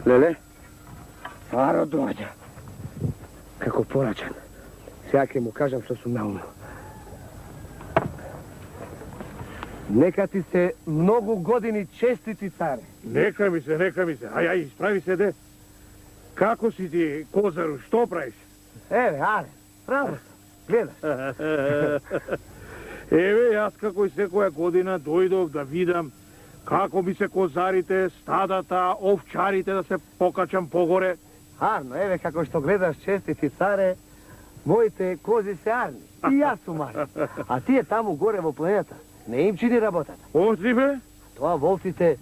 Lele, Faro dođa. Kako poračan. Sjake mu kažem što su naumio. Neka ti se mnogo godini čestiti, care. Neka mi se. Aj, ispravi se, de. Kako si ti, Kozaru, što praviš? Evo, ale, pravo sam, gledaš. Еве, јас како и секоја година дојдов да видам како би се козарите, стадата, овчарите да се покачам погоре. Arno, evo kako što gledaš čestiti, care, mojite kozi se arni. I ja su mali. A ti je tamo gore vo planeta. Ne im čini rabotata. Оти бе? Тоа волците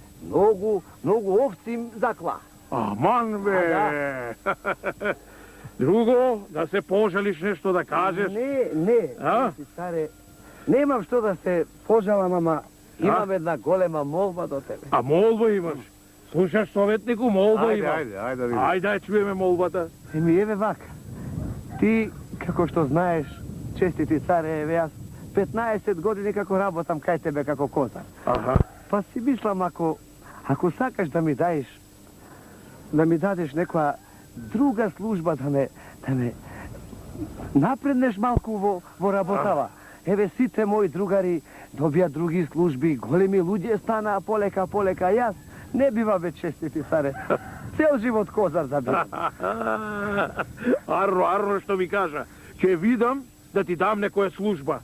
mnogo овцим закла. Аман бе! Друго, да се пожалиш нешто да кажеш? Не, care, nemam što da se požalam, ама imam една голема молба до тебе. А молба имаш? Слушаш, советнику, молба има. Ајде да видим. Ајде, чуеме молбата. Еми, еве вака. Ти, како што знаеш, честити царе, еве јас 15 години како работам кај тебе како козар. Аха. Па си мислам, ако сакаш да ми дадеш некоја друга служба, да ме напреднеш малку во работава. Еве, сите мои другари добија други служби, големи луѓе станаа полека, јас не бива веќе честити, царе. Цел живот козар да бидам. Арно што ми кажа. Ќе видам да ти дам некоја служба.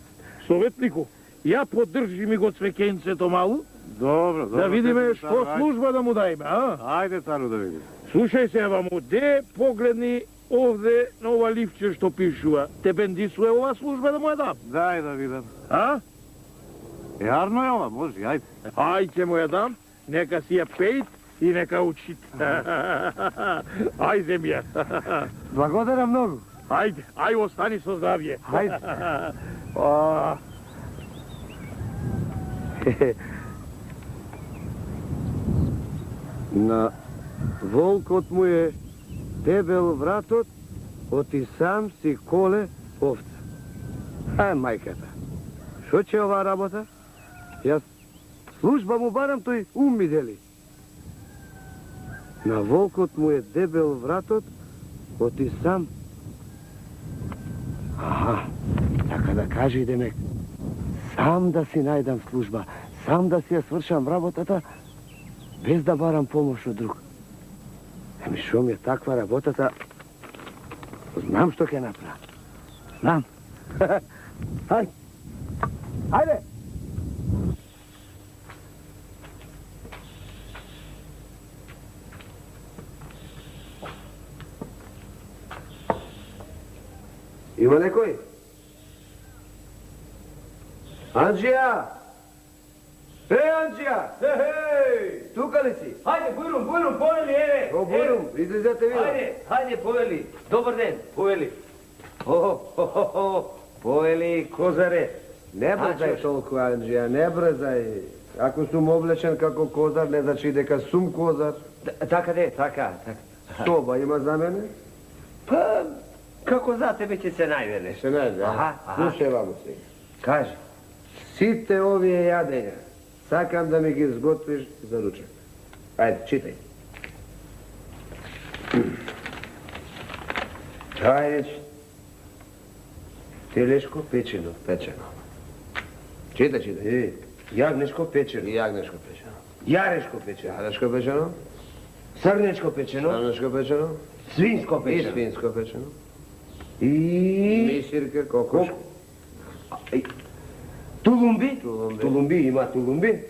Советнику, ја поддржи ми го цвекенцето малу. Добро. Да видиме што служба да му дајме, а? Ајде, цару, да видим. Слушај се, му, де погледни овде на ова ливче што пишува. Те бендисуе ова служба да му ја дам? Дај да видам. А? Јарно е ова, може, ајде. Ајде му ја дам, нека си ја пејт и нека учит. Ајде ми ја. Благодарам многу. Ајде, остани со здравје. Ајде. На волкот му е дебел вратот, оти сам си коле овца. Мајката, шо ќе оваа работа? Јас служба му барам, тој ум ми дели. На волкот му е дебел вратот, оти сам. Така да кажи, демек, сам да си најдам служба, сам да си ја свршам работата, без да барам помош од друг. Еми, шо ми е таква работата, знам што ќе направам. Знам. Хајде! Има некој? Анджија! Анджија! Тука ли си? Хајде, Бујрум, повели, еве! О, Бујрум, излезете видам. Хајде, повели. Добар ден, повели. Повели, козаре. Не брзај толку, Анджија, не брзај. Ако сум облечен како козар, не значи дека сум козар. Така де, така. Соба има за мене? Па, како за тебе ќе се највеле. Се најде, слушај ваму сега. Кажи. Сите овие јадења, сакам да ми ги изготвиш за ручек. Ајде, читај. Ајде, телешко печено. Читај. Јагнешко печено. Јагнешко печено. Јарешко печено. Јарешко печено. Срнечко печено. Срнешко печено. Свинско И печено. свинско печено. И... Мисирка, кокошко. Тулумби. Тулумби, има тулумби.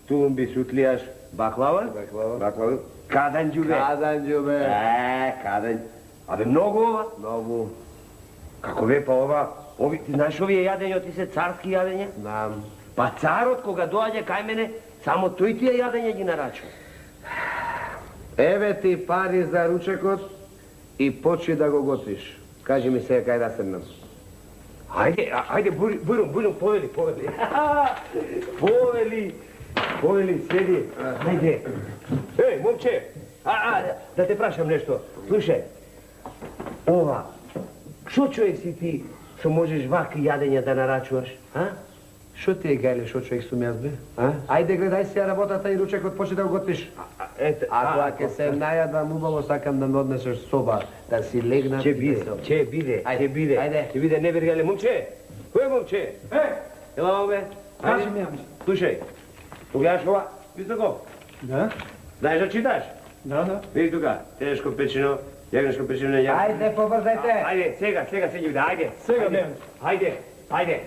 Тулумби сутлијаш. Баклава. Баклава. Каданџубе. Каданџубе. Каданџ. Абе, многу ова. Многу. Како бе, па ова... Ти знаеш овие јадења, ти се царски јадења? Знам. Па царот, кога доаѓа кај мене, само тој тие јадења ги нарачува. Еве ти пари за ручекот и почни да го готвиш. Кажи ми сега кај да седнам. Ајде, Бујрум, повели. Повели, седи. Ајде. Еј, момче, да те прашам нешто. Слушај, ова, шо човек си ти, што можеш вакви јадења да нарачуваш, а? Шо ти е, Гајле, шо човек сум јас, бе? Ајде, гледај си ја работата и ручекот почне да го готвиш. Ето, Ако ќе се најадам убаво, сакам да ме однесеш соба, да си легнам. Ќе биде, ќе биде, ќе биде. Ајде. Ќе биде, не вери, Гајле, момче. Кој е момче? Ела, маме. Кажи ми, ами. Слушај, го гледаш ова? Високо? Да? Знаеш да читаш? Да. Види тука, телешко печено, јагнешко печено на јагнешко. Ајде, побрзајте. Ајде, сега ќе биде, ајде. Сега, Ајде. бе. Ајде.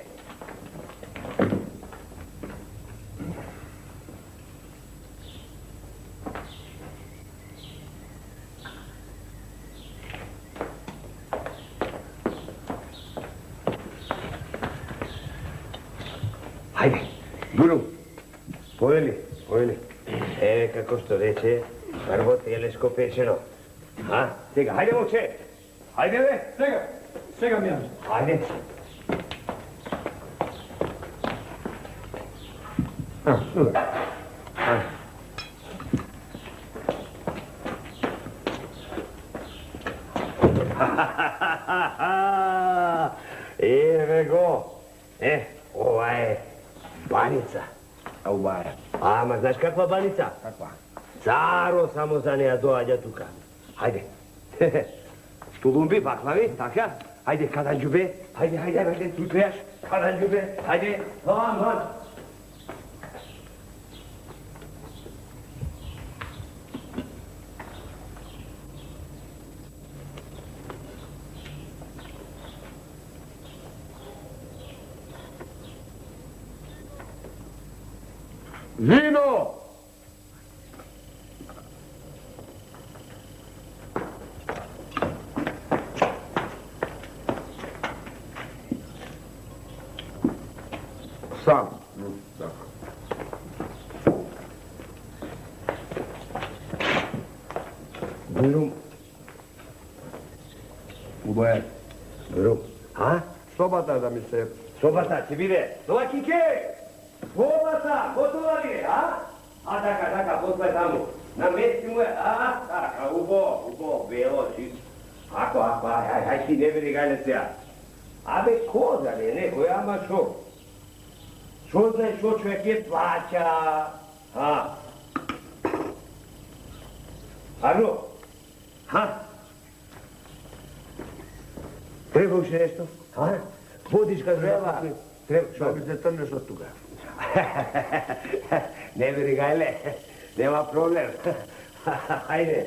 Ајде, Гуру, поели. Како што рече, прво телешко печено. Сега, ајде, момче. Ајде, бе. Сега ми, ами. Ајде. Еве го. Ова е баница. Ова е. Ама знаеш каква баница? Каква? Царо само за неја доаѓа тука. Ајде. Тулумби, баклави, така? Ајде, каданџубе. Ајде, tu trebaš. Каданџубе. Ајде, вон. Вино! Сам. Гурум. Убо е. Гурум. Собата да ми се... Собата, ќе биде. Нова кике! Собата, готова ли е, така, после таму. Намести му е, така, убо, бело, чисто. Ако, ај, ти не бери Гајле сега. Абе, коза ли е некој, ама шо? Шо знае шо човек е плаќа? Арно? Треба уште нешто? Водичка треба. Треба, Да ми се трнеш од тука. Не бери Гајле, нема проблем. Ајде.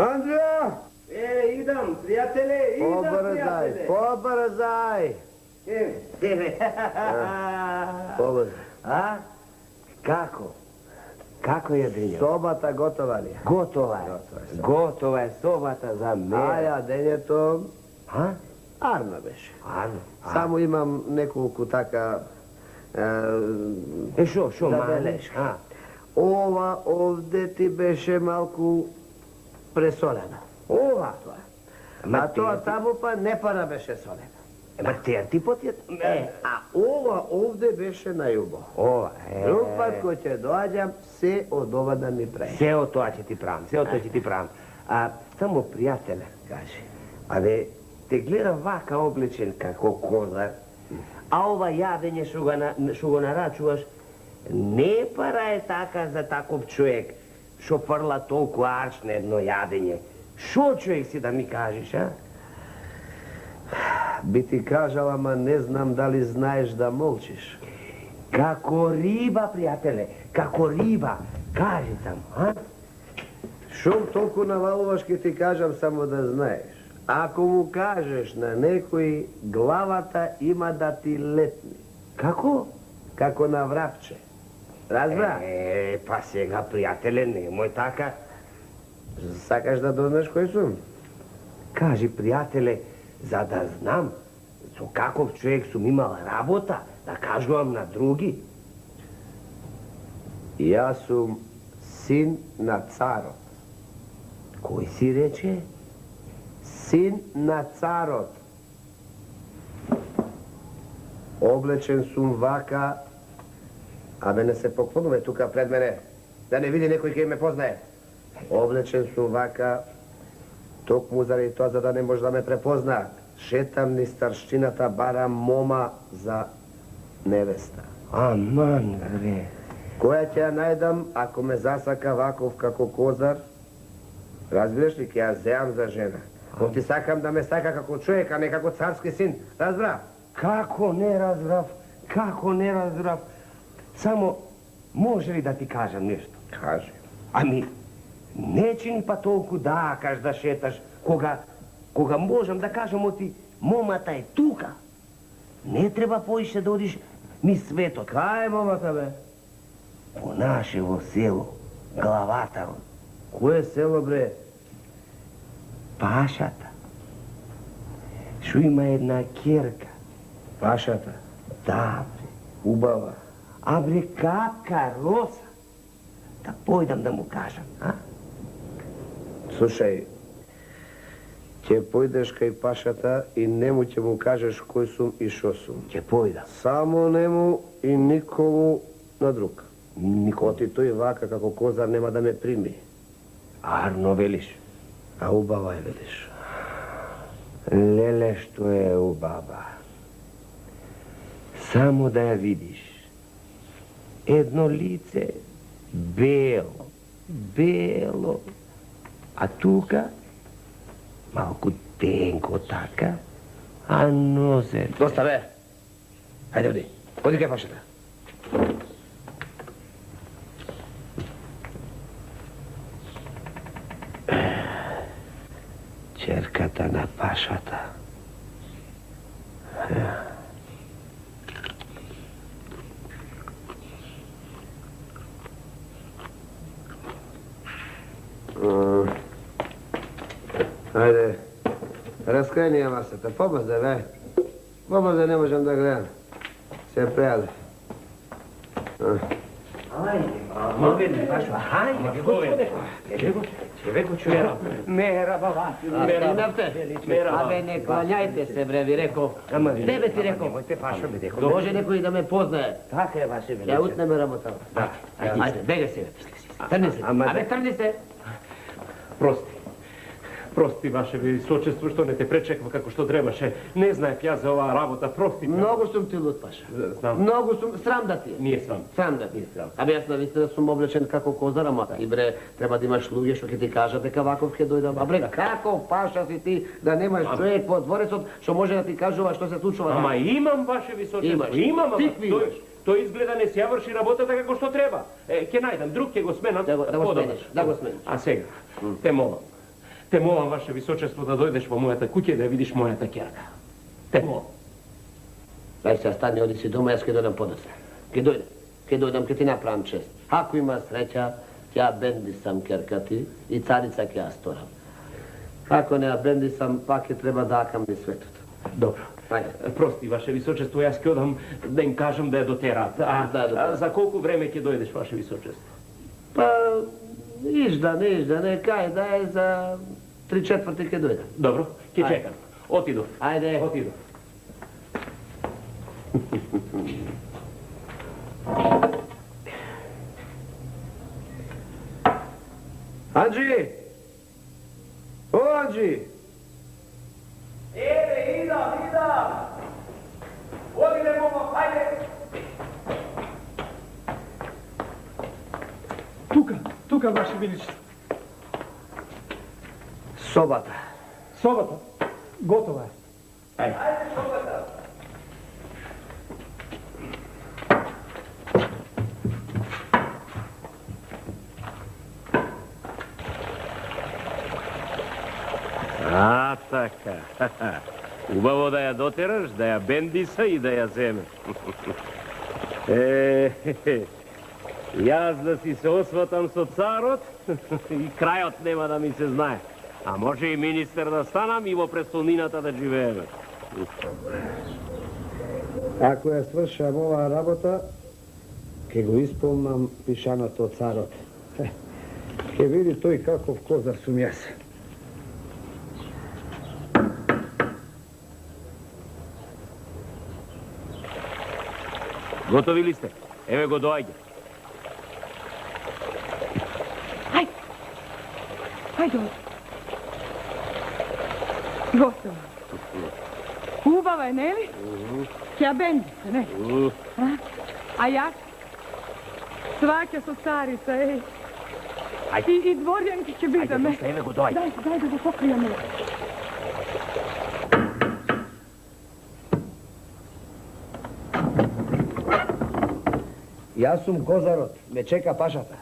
Андрија! Идам, пријателе, Побрзај! Како е денјот? Собата готова ли е? Готова е собата за мене. Аја, денето... Арно беше. Само имам неколку така... Шо, забелешки. Ова овде ти беше малку пресолена. Ова? А тоа таму па не пара беше солена. Ма теја ти потијат? А ова овде беше најубаво. Ова, Друг пат кој ќе доаѓам, се од ова да ми прави. Сео тоа ќе ти правам, Само пријателе, кажи. Абе, те гледам вака облечен како козар, а ова јадење што го нарачуваш, не пара е така за таков човек, што фрла толку арш на едно јадење. Шо човек си да ми кажеш, Би ти кажал, ама не знам дали знаеш да молчиш. Како риба, пријателе, како риба. Кажи само, Šum толку навалуваш, ке ти кажам само да знаеш. Ако му кажеш на некој, главата има да ти летни. Како? Како на врапче. Разбра? Па сега, пријателе, немој така. Сакаш да дознаеш кој сум? Кажи, пријателе, за да знам со каков човек сум имал работа, да кажувам на други. Јас сум син на царот. Кој си рече? Син на царот. Облечен сум вака, абе не се поклонуве тука пред мене, да не види некој кој ме познае. Облечен сум вака, токму заради тоа за да не може да ме препозна. Шетам ни старшината, барам мома за невеста. Аман, бре. Која ќе ја најдам, ако ме засака ваков како козар, разбираш ли, ќе ја зеам за жена. Но ти сакам да ме сака како човек, а не како царски син. Разбра? Како не разбрав? Како не разбрав? Само, може ли да ти кажам нешто? Кажи. Ами, не чини па толку да акаш да шеташ, кога можам да кажам оти, момата е тука. Не треба поише да одиш ми светот. Кај е момата, бе? По нашево село, главатарот, Кое село, бре? пашата, шо има една керка. Пашата. Да, бре. Убава. А бре, капка роса. Да појдам да му кажам, а? Слушај, ќе појдеш кај пашата и нему ќе му кажеш кој сум и шо сум. Ќе појдам. Само нему и никому на друг. Никој. Оти тој вака како козар нема да ме прими. Арно велиш. А убава е, велиш. Леле, што е убава. Само да ја видиш. Едно лице, бело, бело. А тука, малку тенко така, а нозе... Доста, бе! Хајде, оди. Оди кај пашата. Черката на пашата. Хајде, раскај ни ја масата, побрзе, бе. Побрзе не можам да гледам. Се прејаде. Ајде, пашо, ајде, човеко чуе. Мераба, Абе, не клањајте се, бре, ви реков. Ама, Тебе ти реков. Мојте пашо, бе, деко. Може некој да ме познае. Така е, ваше Ја величие. утнеме работа. Да, Ајде, бега се. Трни се. Ама, Абе, трни се. Прости, ваше височество, што не те пречеква како што требаше. Не знаев јас за оваа работа, прости. Многу сум ти лут, паша. Знам. Многу сум, срам да ти е. Nije sram. Срам да ти е. Абе, јас навистина сум облечен како козар, ама ти, бре, треба да имаш луѓе што ќе ти кажат дека ваков ќе дојдам. А бре, како паша си ти да немаш човек во дворецот што може да ти кажува што се случува? Ама имам, ваше височество, Имаш. имам, ама Тикви имаш. тој изгледа не си ја врши работата како што треба. Ќе најдам друг, ќе го сменам. Да го Подобро. смениш, да го смениш. А сега, те молам, ваше височество, да дојдеш во мојата куќа и да видиш мојата керка. Те молам. Ај сега стани, оди си дома, јас ќе дојдам подоцна. Ќе дојдам, ќе ти направам чест. Ако има среќа, ќе ја бендисам керка ти и царица ќе ја сторам. Ако не ја бендисам, пак ќе треба да акам ни светот. Добро. Ајде. Прости, ваше височество, јас ќе одам да им кажам да ја дотераат. Да. За колку време ќе дојдеш, ваше височество? Па, ижда, не, кај да е за 3/4 ќе дојдам. Добро, ќе Ајде. чекам. Отидов. Ајде. Отидов. Анджи! О, Анджи! Тука, ваше величество. Собата. Собата, готова е. А, така. Убаво да ја дотераш, да ја бендиса и да ја земеш. Јас да си се осватам со царот и крајот нема да ми се знае. А може и министер да станам и во престолнината да живееме. Ако ја свршам оваа работа, ќе го исполнам пишаното од царот. Ќе види тој каков козар сум јас. Готови ли сте? Еве го доаѓа. Хајде. Хајде. Готово. Убава е, не ли? Ќе бенди се, не? А јас? Сваќа со царица, еј. И дворјанки ќе бидеме. Ајде, еве го доаѓа. Дај да го покријаме. Јас сум козарот, ме чека пашата.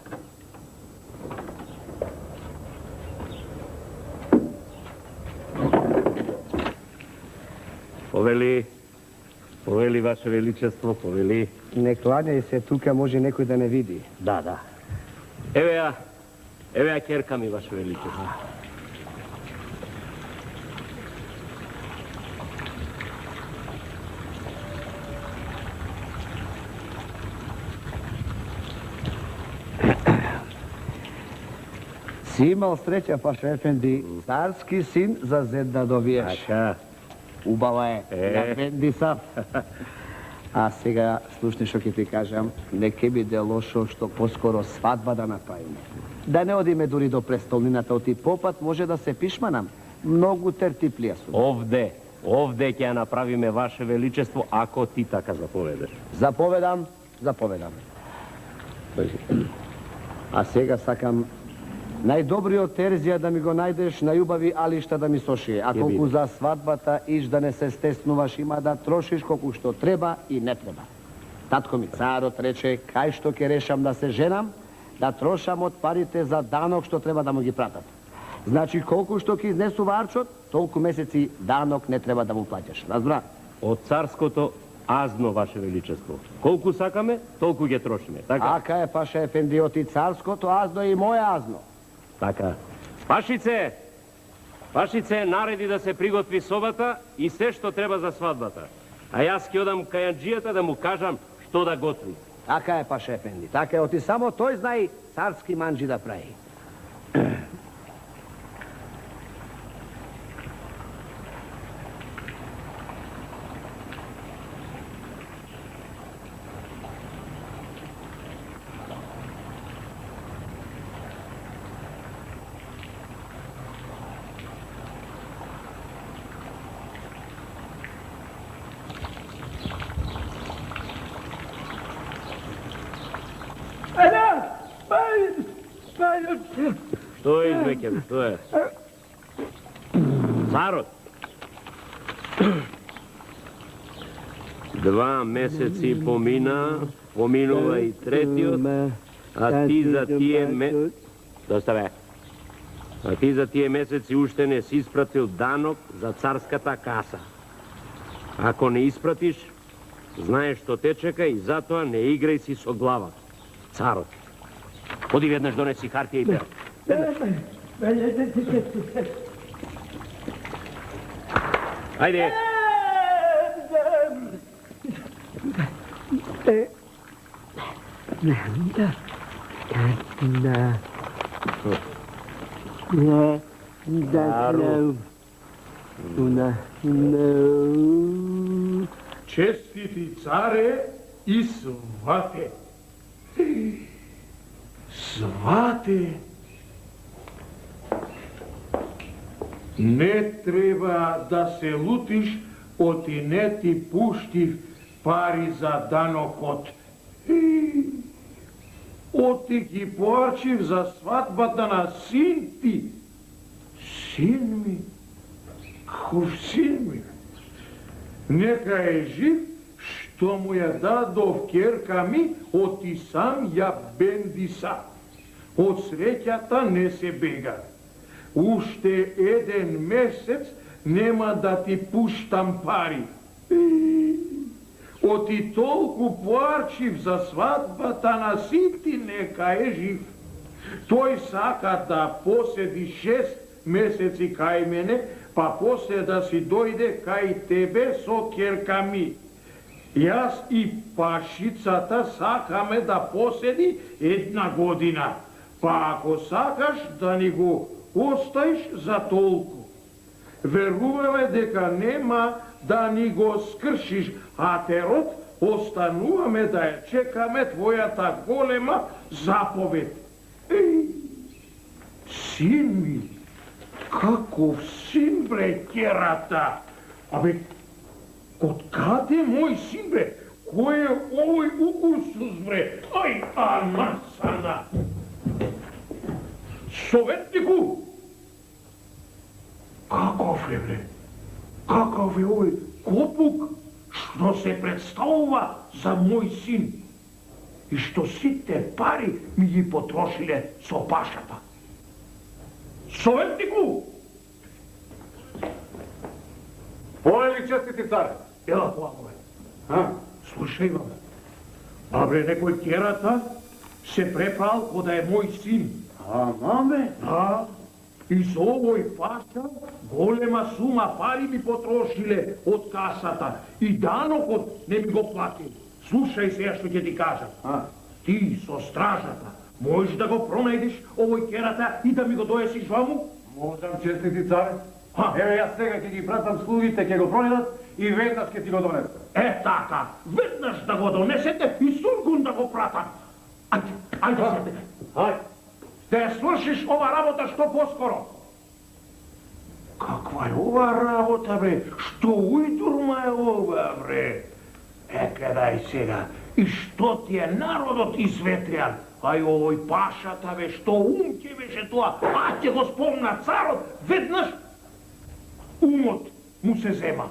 Повели, Ваше Величество, повели. Не кланяј се, тука може некој да не види. Да. Еве ја керка ми, Ваше Величество. Си имал среќа, Паша Ефенди, царски син за зет да добиеш. Така. Убава е, ја бендиса. А сега, слушни што ќе ти кажам, не ке биде лошо што поскоро свадба да направиме. Да не одиме дури до престолнината, оти попат може да се пишманам. Многу терпливија сум. Овде ќе ја направиме, Ваше Величество, ако ти така заповедаш. Заповедам. А сега сакам најдобриот терзија да ми го најдеш, најубави алишта да ми сошие. А колку за свадбата иш да не се стеснуваш, има да трошиш колку што треба и не треба. Татко ми царот рече, кај што ќе решам да се женам, да трошам од парите за данок што треба да му ги пратат. Значи, колку што ќе изнесува арчот, толку месеци данок не треба да му плаќаш. Разбра? Од царското азно, Ваше Величество. Колку сакаме, толку ги трошиме. Така? Ака е, Паша Ефенди, оти царското азно и моје азно. Така. Пашице, нареди да се приготви собата и се што треба за свадбата. А јас ќе одам кај анџијата да му кажам што да готви. Така е, Паша Ефенди, така е, оти само тој знае царски манџи да прави. Што е, извеќе, што е? Царот. 2 месеци поминува и третиот, а ти за тие месеци уште не си испратил данок за царската каса. Ако не испратиш, знаеш што те чека и затоа не играј си со глава. Царот. Оди веднаш донеси хартија и пера. Ајде! Честити царе и свате. Свате. Не треба да се лутиш, оти не ти пуштив пари за данокот. Оти ги поарчив за свадбата на син ти. Син ми, хуш син ми. Нека е жив, што му ја дадов керка ми, оти сам ја бендиса. Од среќата не се бега. уште еден месец нема да ти пуштам пари. Оти толку плачив за свадбата на син ти, нека е жив. Тој сака да поседи 6 месеци кај мене, па после да си дојде кај тебе со керка ми. Јас и пашицата сакаме да поседи 1 година. Па ако сакаш да ни го оставиш за толку. Веруваме дека нема да ни го скршиш, а терот остануваме да ја чекаме твојата голема заповед. Син ми, каков син бре, керата? Абе, од каде мој син бре? Кој е овој укурсус бре? Ај, анасана! Советнику! Каков е бре? Каков е овој копук што се представува за мој син? И што сите пари ми ги потрошиле со пашата. Советнику! Полели честити царе. Ела тоа, бе. Слушај, бе. Абре, некој керата се препрал кога е мој син. Маме? Да. И со овој паша голема сума пари ми потрошиле од касата. И данокот не ми го платил. Слушај сега што ќе ти кажам. Ти со стражата можеш да го пронајдеш овој керата и да ми го доесиш ваму? Можам, честити царе. Еве јас сега ќе ги пратам слугите, ќе го пронајдат и веднаш ќе ти го донесам. Е така, веднаш да го донесете и сургун да го пратам. Ајде седе. Ајде. Да ја свршиш ова работа што поскоро. Каква е ова работа, бре? Што ујдурма е ова, бре? Гледај сега, и што ти е народот изветрян? Ај овој пашата, бе, што ум ќе беше тоа? Ќе го спомна царот, веднаш умот му се зема.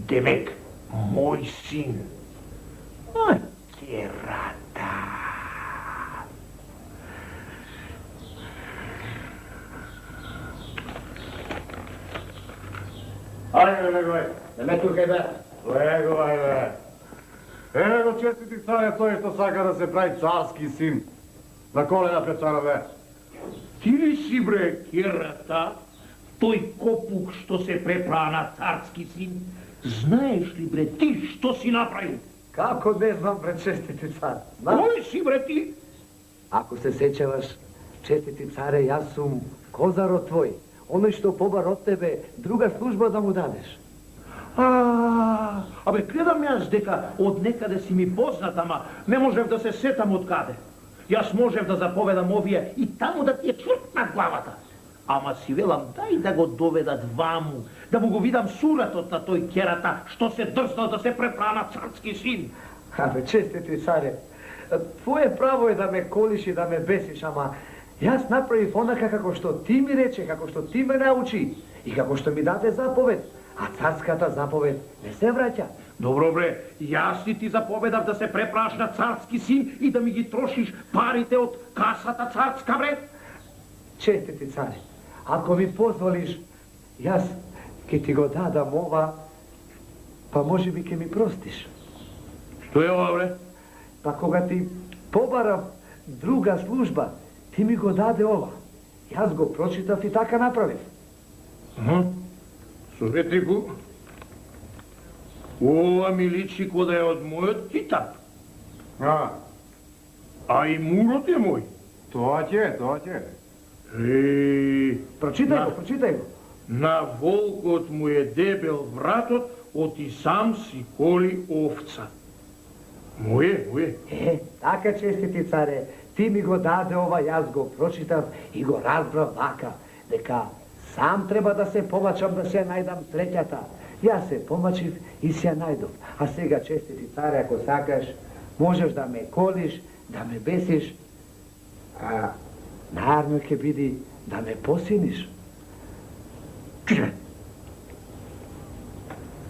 Демек, мој син, керата. Ајде, легој. Не ме туркај, бе. Легој, бе. Еве го честити царе, тој што сака да се прави царски син. На колена пред царове. Ти ли си, бре, керата, тој копук што се препра на царски син? Знаеш ли, бре, ти што си направил? Како не знам, пред честити цар? Кој си, бре, ти? Ако се сеќаваш, честити царе, јас сум козарот твој. Оној што побар од тебе, друга служба да му дадеш. Абе, гледам јас дека од некаде си ми познат, ама не можев да се сетам од каде. Јас можев да заповедам овие и таму да ти е чвртнат главата. Ама си велам, дај да го доведат ваму, да му го видам суратот на тој керата, што се дрзнал да се препрана царски син. Абе, честити царе, твое право е да ме колиш и да ме бесиш, ама јас направив онака како што ти ми рече, како што ти ме научи и како што ми даде заповед, а царската заповед не се враќа. Добро, бре, јас ти заповедав да се препраш на царски син и да ми ги трошиш парите од касата царска, бре? Честити царе, ако ми позволиш, јас ќе ти го дадам ова, па може би ќе ми простиш. Што е ова, бре? Па кога ти побарав друга служба, ти ми го даде ова. Јас го прочитав и така направив. Советнику, ова ми личи кода е од мојот китап. А и мурот е мој. Тоа ќе, тоа ќе. Прочитај го, прочитај го. На волкот му е дебел вратот, оти сам си коли овца. Моје. Така, честити царе, ти ми го даде ова, јас го прочитав и го разбрав вака, дека сам треба да се помачам да се најдам среќата. Јас се помачив и се најдов. А сега, честити царе, ако сакаш, можеш да ме колиш, да ме бесиш, а најарно ќе биде да ме посиниш.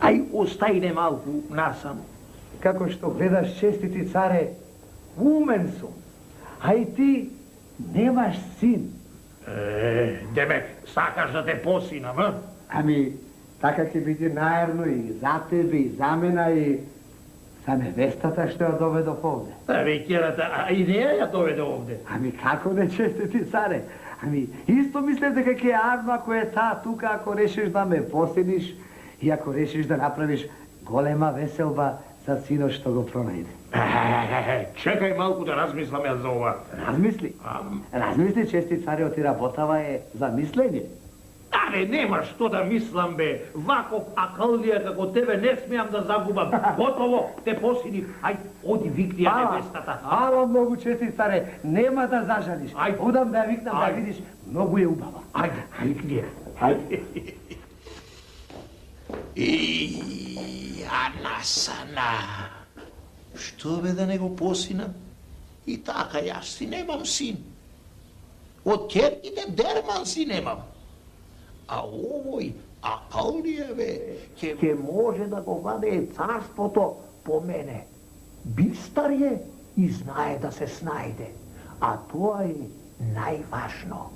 Ај, остајне малку насам. Како што гледаш, честити царе, умен сум, а и ти Nemaš sin. Demek, sakaš da te posinam, a? Ами, така ќе биде наерно и за тебе и за мене и за невестата што ја доведов овде. Веќерата, а и неја ја доведе овде. Ами како не честити царе? Ами исто мислев дека ќе е арно ако е таа тука, ако решиш да ме посиниш и ако решиш да направиш голема веселба за синот што го пронајде. Чекај малку да размислам ја за ова. Размисли. Размисли, чести царе, оти работава е за мислење. Абе, нема што да мислам, бе. Ваков акълија како тебе не смеам да загубам. Готово, те посинив. Ај, оди викни ја невестата. Ала многу, чести царе, нема да зажалиш. Ајде. Одам да ја викнам да видиш, многу е убава. Ајде, викни ја. Ајде. Анасана, што бе да не го посинам? И така јас си немам син. Од керките дерман си немам. А овој акълија, бе, Ке може да го ваде царството по мене. Бистар е и знае да се снајде. А тоа е најважно.